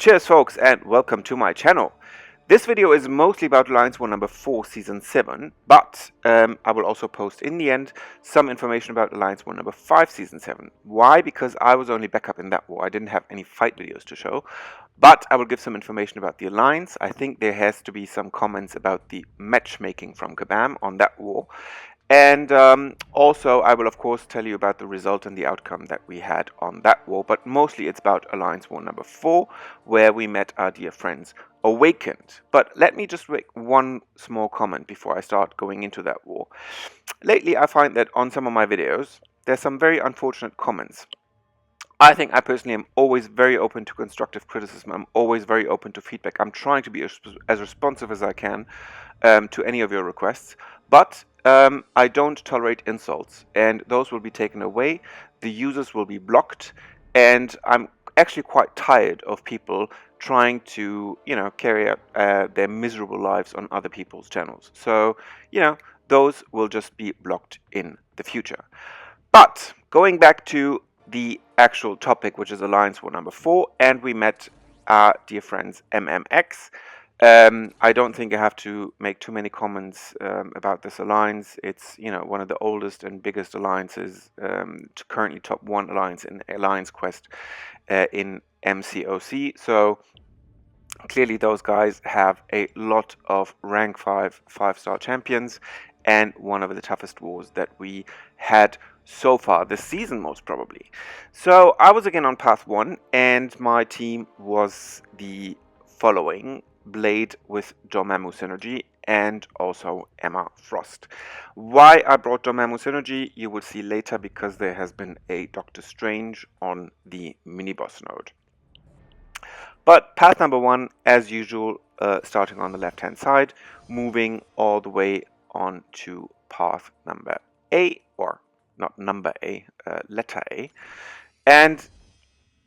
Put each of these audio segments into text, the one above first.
Cheers folks and welcome to my channel. This video is mostly about Alliance War number 4 season 7, but I will also post in the end some information about Alliance War number 5 season 7. Why? Because I was only backup in that war. I didn't have any fight videos to show, but I will give some information about the Alliance. I think there has to be some comments about the matchmaking from Kabam on that war. And also, I will of course tell you about the result and the outcome that we had on that war, but mostly it's about Alliance War number 4, where we met our dear friends Awakened. But let me just make one small comment before I start going into that war. Lately, I find that on some of my videos, there's some very unfortunate comments. I think I personally am always very open to constructive criticism. I'm always very open to feedback. I'm trying to be as responsive as I can to any of your requests. But I don't tolerate insults, and those will be taken away. The users will be blocked, and I'm actually quite tired of people trying to, carry out their miserable lives on other people's channels. So, those will just be blocked in the future. But going back to the actual topic, which is Alliance War number 4, and we met our dear friends MMX. I don't think I have to make too many comments about this alliance. It's one of the oldest and biggest alliances, currently top 1 alliance in Alliance Quest in MCOC. So clearly those guys have a lot of rank 5 5-star champions, and one of the toughest wars that we had so far this season, most probably. So I was again on path 1, and my team was the following: Blade with Dormammu synergy and also Emma Frost. Why I brought Dormammu synergy you will see later, because there has been a Doctor Strange on the mini boss node. But path number 1, as usual, starting on the left hand side, moving all the way on to path number A, or not number A, letter A. And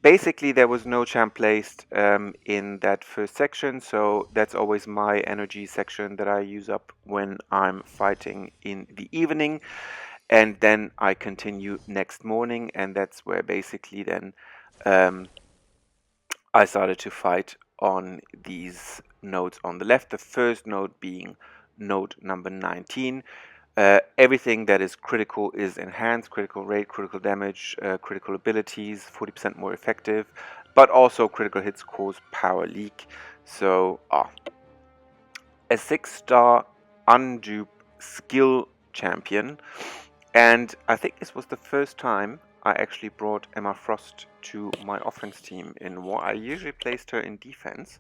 basically there was no champ placed in that first section, so that's always my energy section that I use up when I'm fighting in the evening, and then I continue next morning, and that's where basically then I started to fight on these nodes on the left, the first node being node number 19. Everything that is critical is enhanced: critical rate, critical damage, critical abilities, 40% more effective, but also critical hits cause power leak. So a 6-star undupe skill champion, and I think this was the first time I actually brought Emma Frost to my offense team in war. I usually placed her in defense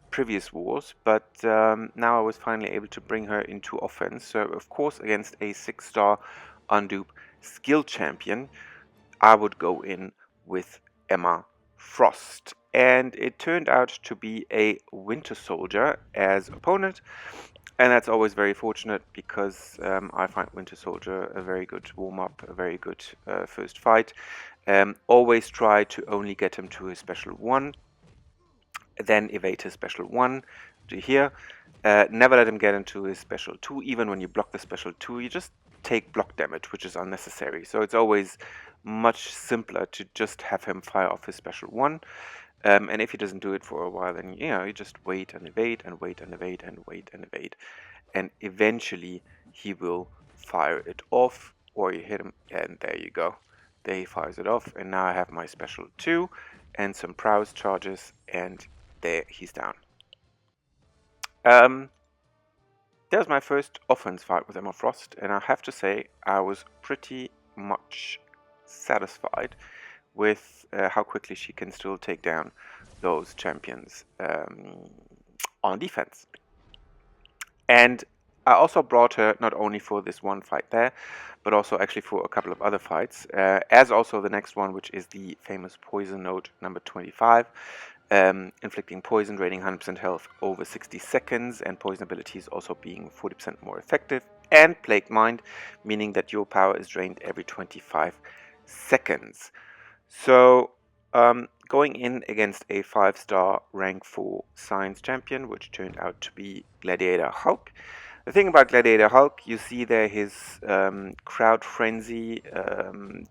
previous wars, but now I was finally able to bring her into offense. So of course, against a 6-star undupe skill champion, I would go in with Emma Frost, and it turned out to be a Winter Soldier as opponent. And that's always very fortunate, because I find Winter Soldier a very good warm-up, a very good first fight. Always try to only get him to his special 1, then evade his special 1 to here. Never let him get into his special 2. Even when you block the special 2, you just take block damage, which is unnecessary. So it's always much simpler to just have him fire off his special 1. And if he doesn't do it for a while, then you just wait and evade and wait and evade and wait and evade, and eventually he will fire it off, or you hit him, and there you go. There he fires it off, and now I have my special 2 and some prowess charges, and there he's down. That was my first offense fight with Emma Frost, and I have to say I was pretty much satisfied with how quickly she can still take down those champions on defense. And I also brought her not only for this one fight there, but also actually for a couple of other fights, as also the next one, which is the famous poison node number 25, inflicting poison, draining 100% health over 60 seconds, and poison abilities also being 40% more effective, and Plague Mind, meaning that your power is drained every 25 seconds. So going in against a 5-star rank 4 science champion, which turned out to be Gladiator Hulk, The thing about Gladiator Hulk, you see there his crowd frenzy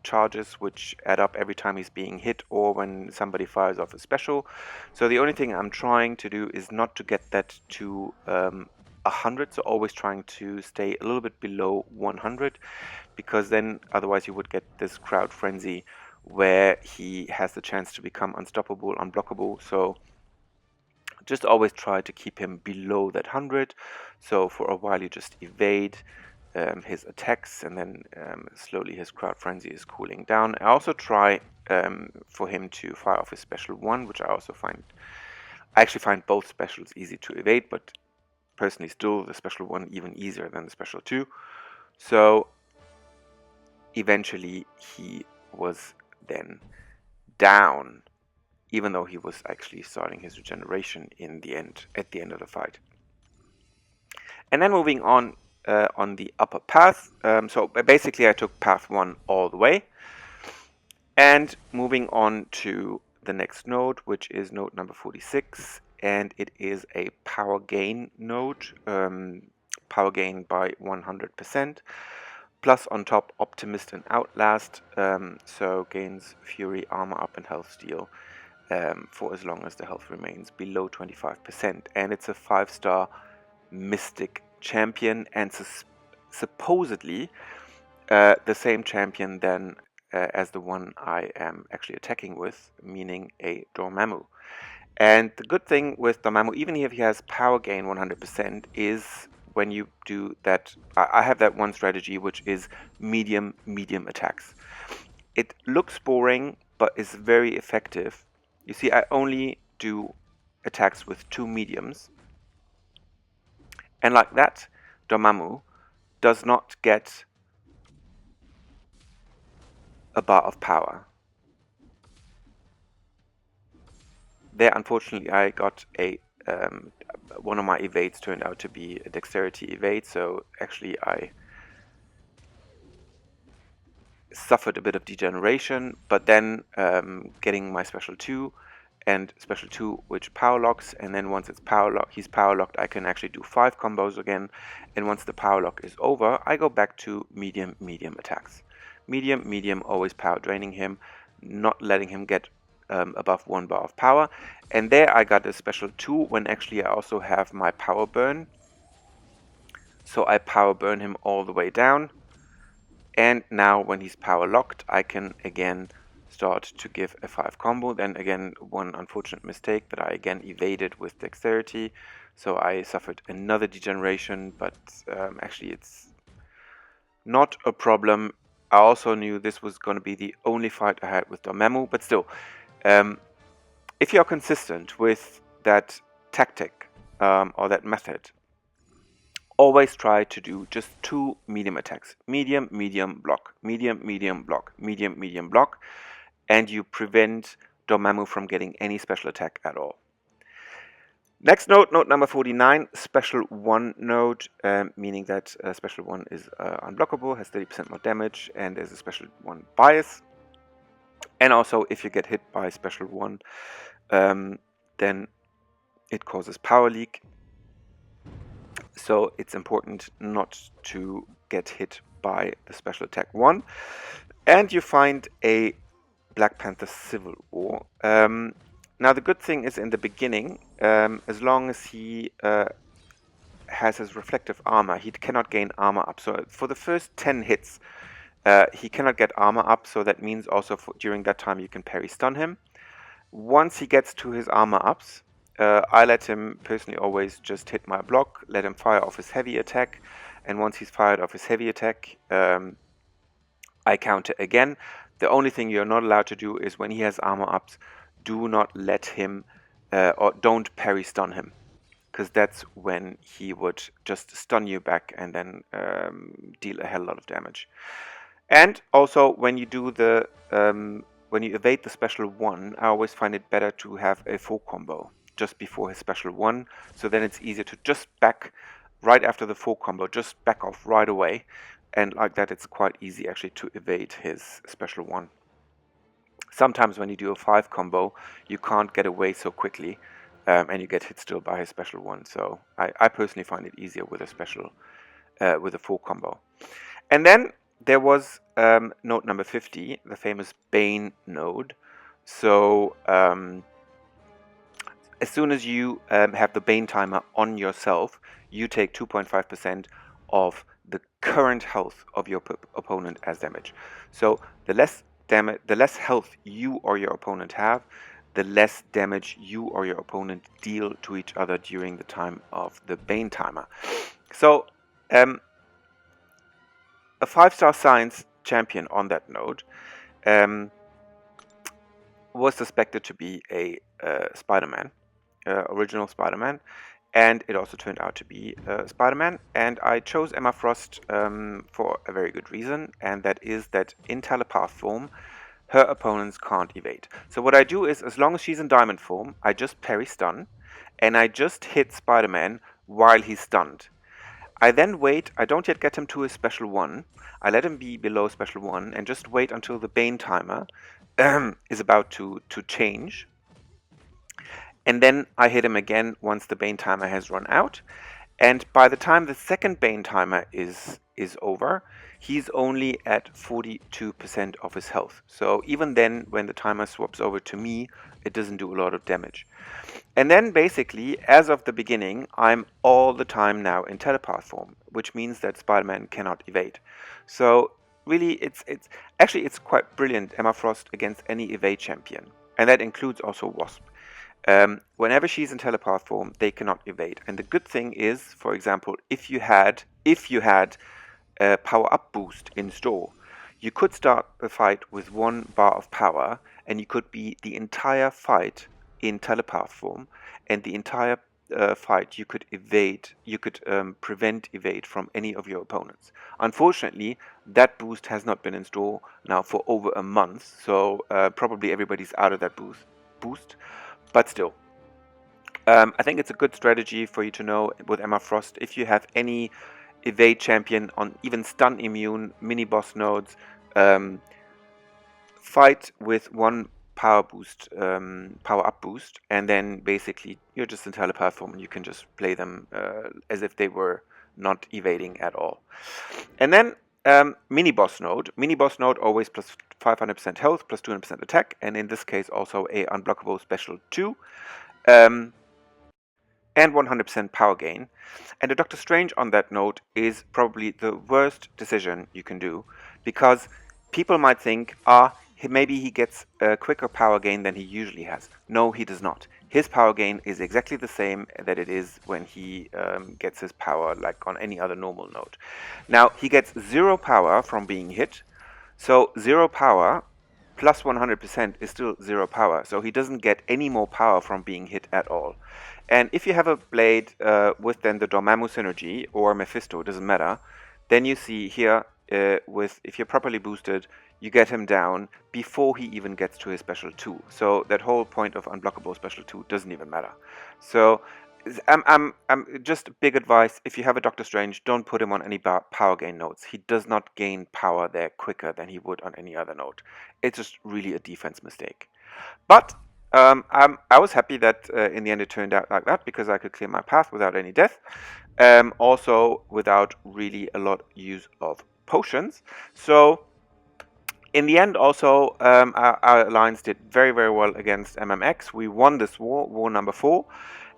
charges, which add up every time he's being hit or when somebody fires off a special. So the only thing I'm trying to do is not to get that to 100, so always trying to stay a little bit below 100, because then otherwise you would get this crowd frenzy where he has the chance to become unstoppable, unblockable. So just always try to keep him below that 100. So for a while you just evade his attacks, and then slowly his crowd frenzy is cooling down. I also try for him to fire off his special 1, which I actually find both specials easy to evade, but personally still the special 1 even easier than the special 2. So eventually he was then down, even though he was actually starting his regeneration at the end of the fight. And then moving on the upper path. So basically I took path 1 all the way. And moving on to the next node, which is node number 46. And it is a power gain node. Power gain by 100%. Plus on top Optimist and Outlast. So gains Fury, Armor Up and Health Steal. For as long as the health remains below 25%. And it's a 5-star Mystic champion, and supposedly the same champion then as the one I am actually attacking with, meaning a Dormammu. And the good thing with Dormammu, even if he has power gain 100%, is when you do that, I have that one strategy which is medium attacks. It looks boring, but is very effective. You see, I only do attacks with 2 mediums. And like that, Dormammu does not get a bar of power. There, unfortunately, I got a one of my evades turned out to be a dexterity evade, so actually I suffered a bit of degeneration, but then getting my special 2 and special 2 which power locks, and then once he's power locked, I can actually do 5 combos again, and once the power lock is over, I go back to medium attacks. Medium, always power draining him, not letting him get above 1 bar of power. And there I got a special 2 when actually I also have my power burn. So I power burn him all the way down. And now when he's power locked, I can again start to give a 5 combo. Then again, one unfortunate mistake that I again evaded with dexterity. So I suffered another degeneration, but actually it's not a problem. I also knew this was going to be the only fight I had with Dormammu, but still, if you're consistent with that tactic or that method, always try to do just 2 medium attacks. Medium, block. Medium, block. Medium, block. And you prevent Dormammu from getting any special attack at all. Next node, node number 49, special 1 node, meaning that special 1 is unblockable, has 30% more damage, and there's a special 1 bias. And also, if you get hit by special 1, then it causes power leak. So it's important not to get hit by the special attack 1. And you find a Black Panther Civil War. Now the good thing is in the beginning, as long as he has his reflective armor, he cannot gain armor up. So for the first 10 hits, he cannot get armor up. So that means also during that time you can parry stun him. Once he gets to his armor ups, I let him personally always just hit my block, let him fire off his heavy attack. And once he's fired off his heavy attack, I counter again. The only thing you're not allowed to do is when he has armor ups, do not let him or don't parry stun him, because that's when he would just stun you back and then deal a hell lot of damage. And also when you do the when you evade the special 1, I always find it better to have a full combo just before his special 1, so then it's easier to just back right after the full combo, just back off right away, and like that it's quite easy actually to evade his special 1. Sometimes when you do a 5 combo, you can't get away so quickly, and you get hit still by his special one. So I personally find it easier with a special, with a full combo. And then there was node number 50, the famous Bane node. So as soon as you have the Bane timer on yourself, you take 2.5% of the current health of your opponent as damage. So the less health you or your opponent have, the less damage you or your opponent deal to each other during the time of the Bane timer. So a 5-star science champion on that node was suspected to be a Spider-Man. Original Spider-Man, and it also turned out to be Spider-Man. And I chose Emma Frost for a very good reason, and that is that in telepath form, her opponents can't evade. So what I do is, as long as she's in diamond form, I just parry stun, and I just hit Spider-Man while he's stunned. I then wait, I don't yet get him to his special 1, I let him be below special 1, and just wait until the Bane timer is about to change. And then I hit him again once the Bane timer has run out. And by the time the second Bane timer is over, he's only at 42% of his health. So even then, when the timer swaps over to me, it doesn't do a lot of damage. And then basically, as of the beginning, I'm all the time now in telepath form, which means that Spider-Man cannot evade. So really, it's quite brilliant, Emma Frost against any evade champion. And that includes also Wasp. Whenever she's in telepath form, they cannot evade. And the good thing is, for example, if you had a power up boost in store, you could start the fight with 1 bar of power, and you could be the entire fight in telepath form, and the entire fight you could evade, you could prevent evade from any of your opponents. Unfortunately, that boost has not been in store now for over a month, so probably everybody's out of that boost. But still, I think it's a good strategy for you to know with Emma Frost. If you have any evade champion on even stun immune mini boss nodes, fight with 1 power up boost, and then basically you're just in telepath form and you can just play them as if they were not evading at all. And then mini boss node always plus 500% health, plus 200% attack, and in this case also a unblockable special 2, and 100% power gain. And the Doctor Strange on that node is probably the worst decision you can do, because people might think, maybe he gets a quicker power gain than he usually has. No, he does not. His power gain is exactly the same that it is when he gets his power like on any other normal node. Now, he gets 0 power from being hit, so 0 power plus 100% is still 0 power, so he doesn't get any more power from being hit at all. And if you have a blade with then the Dormammu synergy or Mephisto, doesn't matter, then you see here, if you're properly boosted, you get him down before he even gets to his special 2. So that whole point of unblockable special 2 doesn't even matter. So I'm just big advice, if you have a Doctor Strange, don't put him on any power gain nodes. He does not gain power there quicker than he would on any other node. It's just really a defense mistake. But I was happy that in the end it turned out like that, because I could clear my path without any death. Also without really a lot use of potions. So in the end also our alliance did very, very well against MMX. We won this war number 4,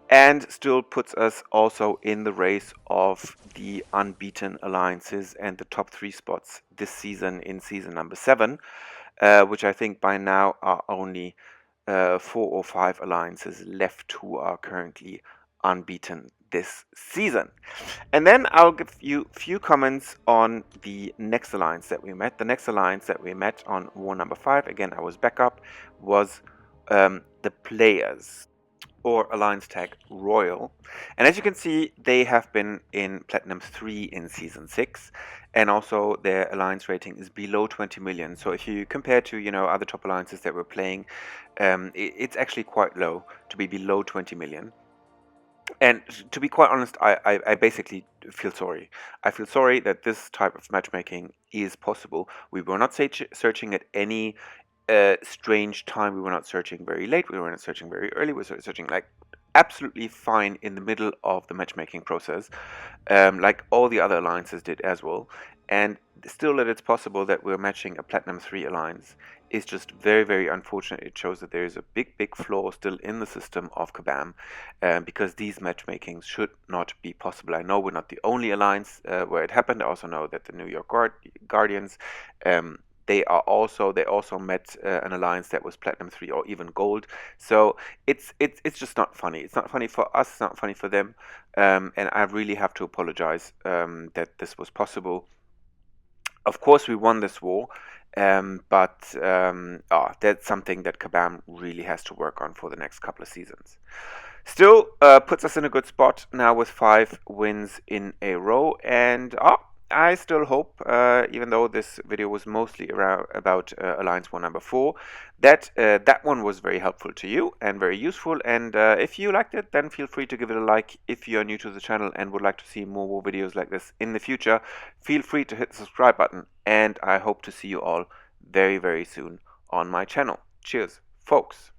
and still puts us also in the race of the unbeaten alliances and the top 3 spots this season in season number 7, which I think by now are only 4 or 5 alliances left who are currently unbeaten this season. And then I'll give you a few comments on the next alliance that we met. The next alliance that we met on war number 5, again I was backup, was the Players, or alliance tag Royal. And as you can see, they have been in Platinum 3 in Season 6, and also their alliance rating is below 20 million. So if you compare to, other top alliances that we're playing, it's actually quite low to be below 20 million. And to be quite honest, I basically feel sorry. I feel sorry that this type of matchmaking is possible. We were not searching at any strange time. We were not searching very late. We were not searching very early. We were searching like absolutely fine in the middle of the matchmaking process, like all the other alliances did as well. And still that it's possible that we're matching a Platinum 3 alliance is just very, very unfortunate. It shows that there is a big flaw still in the system of Kabam, because these matchmakings should not be possible. I know we're not the only alliance where it happened. I also know that the New York Guardians, they also met an alliance that was Platinum 3 or even Gold. So it's just not funny. It's not funny for us. It's not funny for them. And I really have to apologize that this was possible. Of course, we won this war, but that's something that Kabam really has to work on for the next couple of seasons. Still puts us in a good spot now with 5 wins in a row, and I still hope, even though this video was mostly about Alliance War number 4, that that one was very helpful to you and very useful. And if you liked it, then feel free to give it a like. If you are new to the channel and would like to see more war videos like this in the future, feel free to hit the subscribe button. And I hope to see you all very, very soon on my channel. Cheers, folks.